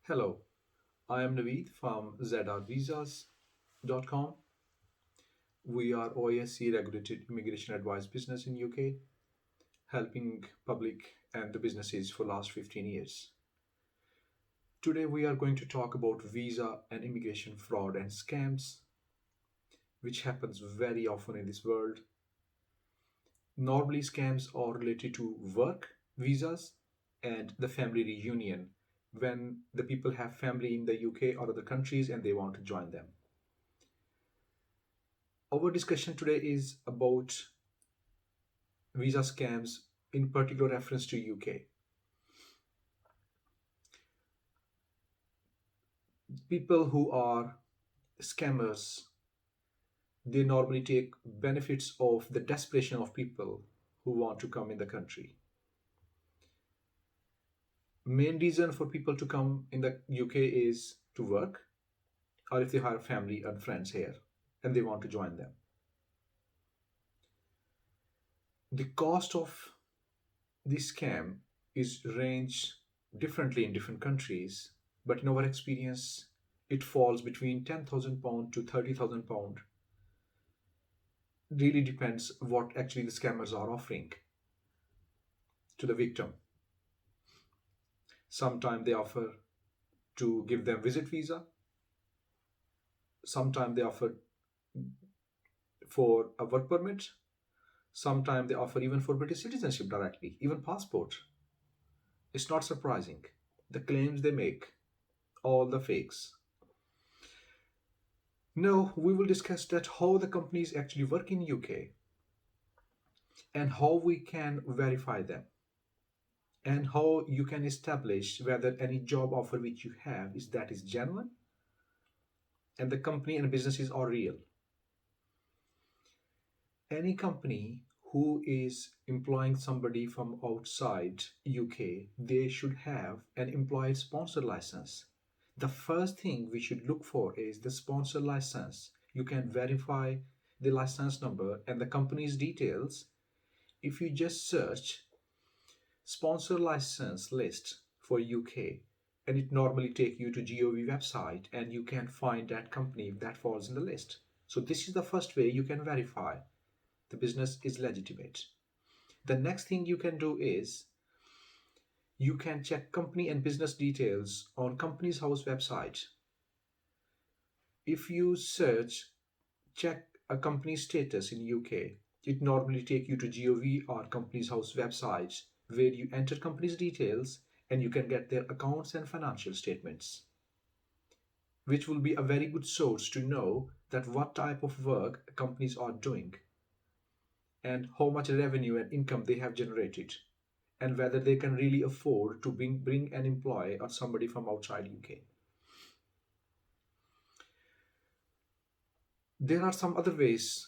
Hello, I am Naveed from zrvisas.com. We are OISC regulated immigration advice business in UK, helping public and the businesses for last 15 years. Today we are going to talk about visa and immigration fraud and scams, which happens very often in this world. Normally scams are related to work visas and the family reunion when the people have family in the UK or other countries and they want to join them. Our discussion today is about visa scams, in particular reference to UK. People who are scammers, they normally take benefits of the desperation of people who want to come in the country. Main reason for people to come in the UK is to work, or if they have family and friends here and they want to join them. The cost of this scam is range differently in different countries, but in our experience, it falls between £10,000 to £30,000. Really depends what actually the scammers are offering to the victim. Sometimes they offer to give them visit visa. Sometimes they offer for a work permit. Sometimes they offer even for British citizenship directly, even passport. It's not surprising. The claims they make, all the fakes. Now we will discuss that how the companies actually work in UK and how we can verify them and how you can establish whether any job offer which you have is genuine and the company and businesses are real. Any company who is employing somebody from outside UK, they should have an employee sponsor license. The first thing we should look for is the sponsor license. You can verify the license number and the company's details if you just search sponsor license list for UK, and it normally take you to gov website and you can find that company that falls in the list. So this is the first way you can verify the business is legitimate. The next thing you can do is you can check company and business details on company's house website. If you search check a company's status in UK, it normally take you to gov or company's house websites where you enter company's details and you can get their accounts and financial statements, which will be a very good source to know that what type of work companies are doing and how much revenue and income they have generated and whether they can really afford to bring an employee or somebody from outside UK. There are some other ways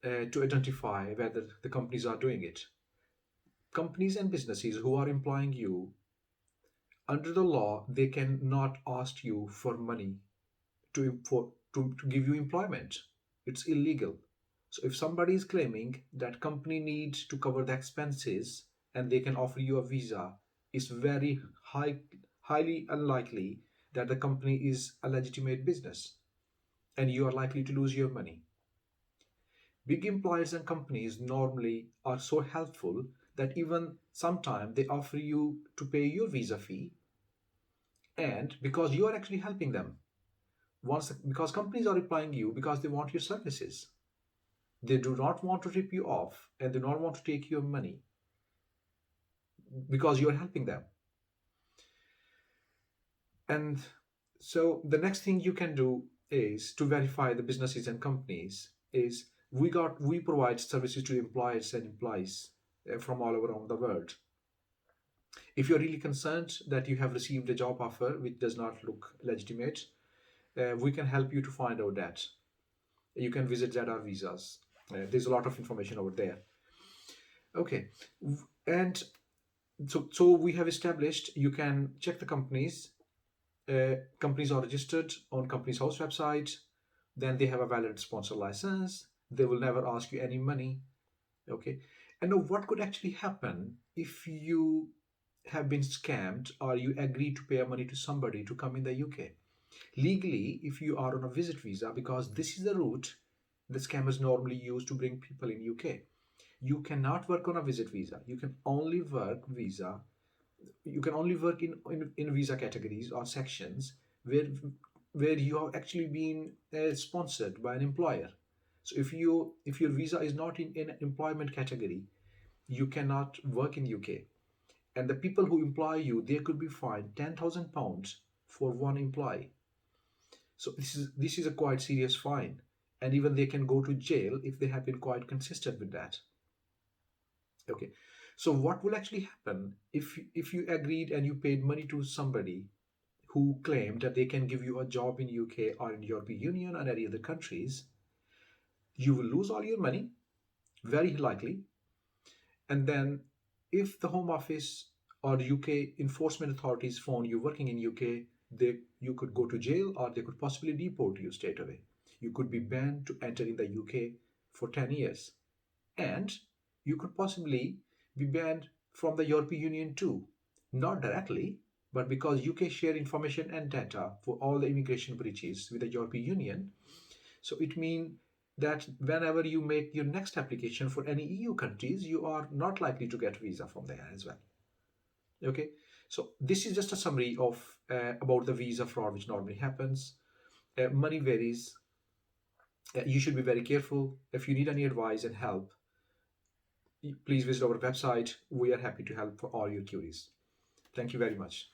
to identify whether the companies are doing it. Companies and businesses who are employing you, under the law, they cannot ask you for money to give you employment. It's illegal. So if somebody is claiming that company needs to cover the expenses and they can offer you a visa, it's very highly unlikely that the company is a legitimate business and you are likely to lose your money. Big employers and companies normally are so helpful that even sometimes they offer you to pay your visa fee, and because you are actually helping them. Once because companies are replying you because they want your services. They do not want to rip you off and do not want to take your money because you are helping them. And so the next thing you can do is to verify the businesses and companies is we provide services to employers and employees from all around the world. If you're really concerned that you have received a job offer which does not look legitimate, we can help you to find out that. You can visit ZR Visas. There's a lot of information over there. Okay, and so we have established you can check the companies. Companies are registered on company's house website. Then they have a valid sponsor license. They will never ask you any money. Okay, and now what could actually happen if you have been scammed or you agree to pay money to somebody to come in the UK. Legally, if you are on a visit visa, because this is the route the scammers normally use to bring people in UK, you cannot work on a visit visa. You can only work in visa categories or sections where you have actually been sponsored by an employer. So if your visa is not in an employment category, you cannot work in UK. And the people who employ you, they could be fined £10,000 for one employee. So this is a quite serious fine, and even they can go to jail if they have been quite consistent with that. Okay, so what will actually happen if you agreed and you paid money to somebody who claimed that they can give you a job in UK or in European Union or any other countries? You will lose all your money, very likely, and then if the Home Office or UK enforcement authorities found you working in UK, you could go to jail or they could possibly deport you straight away. You could be banned to enter in the UK for 10 years. And you could possibly be banned from the European Union too. Not directly, but because UK share information and data for all the immigration breaches with the European Union, so it means that whenever you make your next application for any EU countries, you are not likely to get visa from there as well. Okay, so this is just a summary of about the visa fraud which normally happens. Money varies. You should be very careful. If you need any advice and help, please visit our website. We are happy to help for all your queries. Thank you very much.